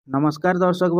नमस्कार दर्शक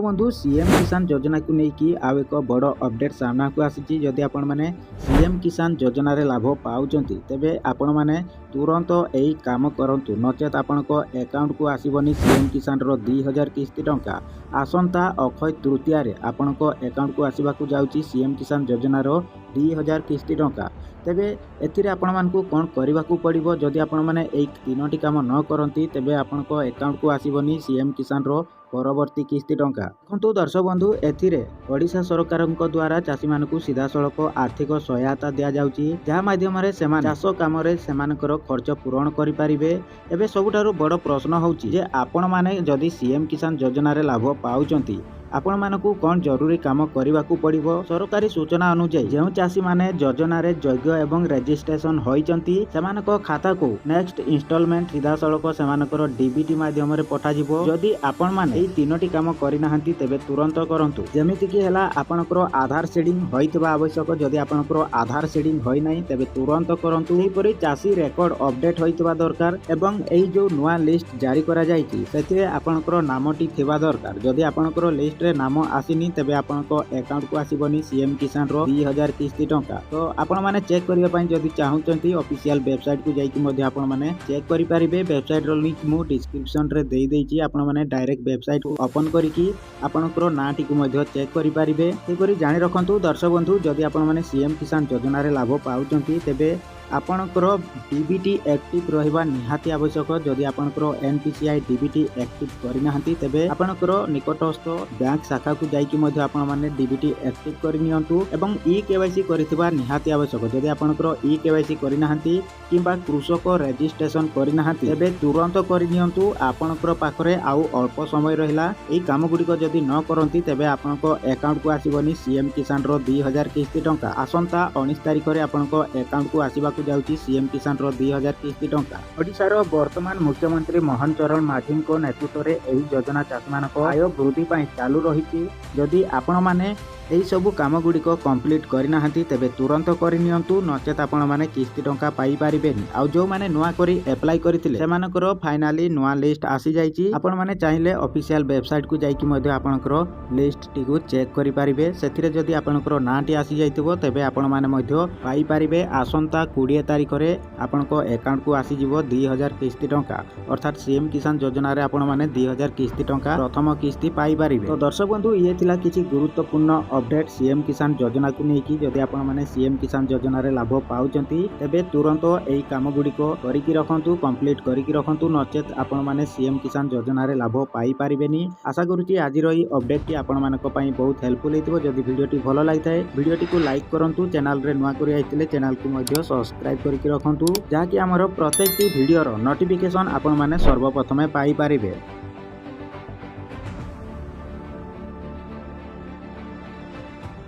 बंधु सीएम किसान योजना को लेकिन आउ एक बड़ अपडेट सामना को आसी जदि आपण मैंने सीएम किसान योजना रे लाभ पाउचंती तेबे आपण मैंने तुरंत यही काम करंतु नचेत आपण अकाउंट को आसीबनी सीएम किसान रो 2000 किस्ती टंका आसंता अक्षय तृतीया रे आपण अकाउंट को आसीबा को जाउची सीएम किसान योजना रो 2000 किस्ती टंका तेबे एथिरे आपण मानकु कोन करबा को पड़िबो जदि आपण माने एक तीनोटी काम न करंती तेबे आपण अकाउंट को आसीबनी सीएम किसान रो परवर्ती किस्ती टंका देखु दर्शक बंधु एथिरे ओडिशा सरकार द्वारा चाषी मानकु सीधा सड़क आर्थिक सहायता दिया जाउची जहा माध्यम रे सेमान चाष काम रे सेमानकर खर्च पूरण करि परिबे। एबे सबुठारु बड़ प्रश्न होउची जे आपण माने जदि सीएम किसान योजना रे लाभ पाउचंती आपण मानकु कौन जरूरी काम करने को पड़िबो। सरकारी सूचना अनुसार जो चाषी माने योजना रे योग्य एवं रजिस्ट्रेशन होइचंती सेमानको खाता को नेक्स्ट इंस्टॉलमेंट सीधा सड़क सेमानकर डीबीटी माध्यम रे पठा जिवो। जदि आपण माने एई तीनोटी काम करिनाहंती तेबे तुरंत करंतु जेमिति कि हला आपनकर आधार सीडिंग होइतबा आवश्यक। जदि आपनकर आधार सीडिंग होई नै तेबे तुरंत करंतु। एही परि चाषी रेकॉर्ड अपडेट होइतबा दरकार एवं एई जो नुवा लिस्ट जारी करा जायछि सेथिरे आपनकर नामटी थिबा दरकार। जदि आपनकर लिस्ट रे नाम आसीनी तेबे आपनको अकाउंट को आसीबनी सीएम किसान रो 2000 किस्ती टंका। तो आपण माने चेक करिया पई जदि चाहुचंती ऑफिशियल वेबसाइट को जाईकी मध्ये आपण माने चेक करि परिबे। वेबसाइट रो लिंक मु डिस्क्रिप्शन रे देई देइची आपण माने डायरेक्ट वेबसाइट को ओपन करिकी आपनकर नाटी को मध्ये चेक करि परिबे। ते करी जानि रखंतु दर्शक बंधु जदि आपण माने सीएम किसान योजना रे लाभ पाउचंती तेबे आपनकर डीबीटी एक्टिव रहिबा निहाती आवश्यक। जदि आपनकर एनपीसीआई डीबीटी एक्टिव करिनाहंती तेबे आपनकर निकटस्थ बैंक शाखा को जाईकी मध्ये आपण माने डीबीटी एक्टिव करिनियंतु एवं ई केवाईसी करिथिबा निहाती आवश्यक। जदि आपनकर ई केवाईसी करिनाहंती किंबा कृषक रजिस्ट्रेशन करिनाहंती तेबे तुरंत करिनियंतु। आपनकर पाखरे आउ अल्प समय रहिला एई काम गुडी जदि न करंती तेबे आपनकर अकाउंट को आसीबनी सीएम किसान रो 2000 किस्ती टंका आसंता 19 तारिख रे आपनकर अकाउंट को आसीबा जाउची सीएम किसान रो 2000 किस्ती टंका। ओडिशार वर्तमान मुख्यमंत्री मोहन चरण माझी को नेतृत्व रे एही योजना चाषी मानको आय वृद्धि पई चालू रहिछि। जदि आपण माने एही सब काम गुड़िक कंप्लीट करिनाहंती तेबे तुरंत करिनियंतु नचेत आपण माने किस्ती टंका पाई परिबेनी। आ जो माने नुआ करी अप्लाई करथिले सेमानकर फाइनाली नुआ लिस्ट आसी जाईची। आपण माने चाहिले ऑफिशियल वेबसाइट को जाईकी मध्ये आपनकर लिस्ट टी को चेक करि परिबे। सेथिरे जदि आपनकर नाटी आसी जाइतबो तेबे आपण माने मध्ये पाई परिबे। आसंता 20 तारिख रे आपनको अकाउंट को आसी जिवो 2000 किस्ती टंका अर्थात सीएम किसान योजना रे आपण माने 2000 किस्ती टंका प्रथम किस्ती पाई परिबे। तो दर्शक बंधु ये थिला किछि गुरुत्वपूर्ण अपडेट सीएम किसान योजना को लेकिन जदि आपण माने सीएम किसान योजना रे लाभ पाउचंती तेबे तुरंत एही काम गुड़िक करिकी रखंतु कंप्लीट करिकी रखंतु नचेत आपण माने सीएम किसान योजना रे लाभ पाई परिबेनी। आशा करूची आज रही अपडेट टी आपण मानक पई बहुत हेल्पफुल हेतिबो। जदि वीडियो टी भलो लागिथाय वीडियो टी को लाइक करंतु चैनल रे नुआ करी आइतिले चैनल को मध्ये सब्सक्राइब करिकी रखंतु जाकि हमर प्रत्येक टी वीडियो रो नोटिफिकेशन आपण माने सर्वप्रथमे पाई परिबे।